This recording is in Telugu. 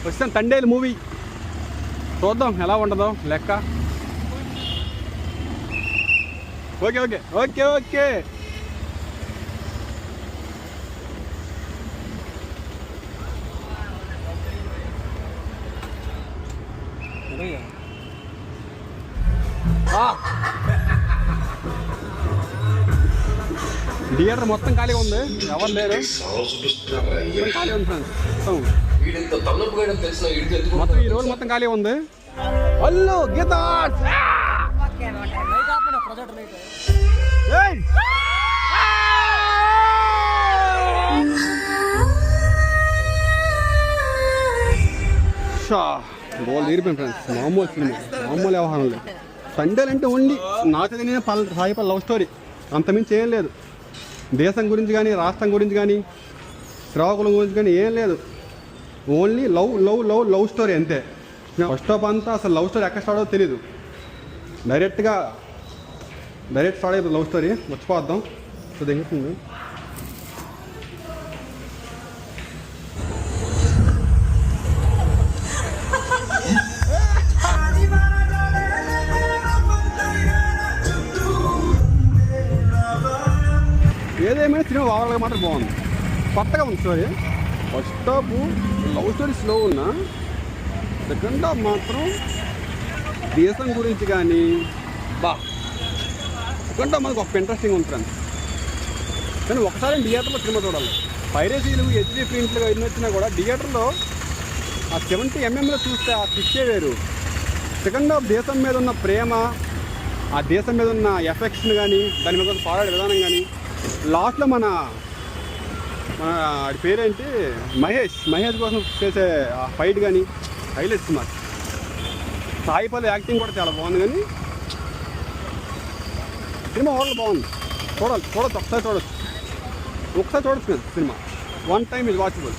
వచ్చాను తండేలు మూవీ చూద్దాం ఎలా ఉండదో లెక్క. Okay okay okay okay theatre మొత్తం ఖాళీగా ఉంది, ఎవరు లేరు, ఖాళీ ఉంది ఫ్రెండ్స్. మొత్తం ఈ రోజు మొత్తం ఖాళీ ఉంది. హలో గీత గోల్ తీరిపోయింది ఫ్రెండ్స్. మామూలు సినిమా, మామూలు వ్యవహారం లేదు. సండేలు అంటే ఓన్లీ నాకు తెలియని సాయిపల్ లవ్ స్టోరీ, అంతమించి ఏం లేదు. దేశం గురించి కానీ, రాష్ట్రం గురించి కానీ, శ్రావకుల గురించి కానీ ఏం లేదు. Only love love love love story అంతే. ఫస్ట్ ఆఫ్ అంతా అసలు లవ్ స్టోరీ ఎక్కడ స్టార్ట్ అవుతుందో తెలీదు. డైరెక్ట్ స్టార్ట్ అయిపోతుంది లవ్ స్టోరీ. మర్చిపోద్దాం. సో దగ్గర ఏదేమైనా సినిమా ఓవరాల్గా మాత్రం బాగుంది, కొత్తగా ఉంది story. First half love story slow ఉన్నా, సెకండ్ హాఫ్ మాత్రం దేశం గురించి కానీ సెకండ్ హాఫ్ మనకు ఒక ఇంట్రెస్టింగ్ ఉంది ఫ్రెండ్స్. కానీ ఒకసారి థియేటర్లో సినిమా చూడాలి. పైరసీలు హెచ్డీ ప్రింట్లు ఎన్ని వచ్చినా కూడా థియేటర్లో ఆ 70mm చూస్తే ఆ పిచ్చే వేరు. సెకండ్ హాఫ్ దేశం మీద ఉన్న ప్రేమ, ఆ దేశం మీద ఉన్న ఎఫెక్షన్ కానీ, దాని మీద పోరాడే విధానం కానీ, లాస్ట్లో మన ఆడి పేరేంటి మహేష్ కోసం చేసే ఆ ఫైట్ కానీ హైలైట్స్ మాకు. సాయిపల్లి యాక్టింగ్ కూడా చాలా బాగుంది. కానీ సినిమా ఓవర్గా బాగుంది. చూడొచ్చు, ఒకసారి చూడొచ్చు సినిమా. 1 time is watchable.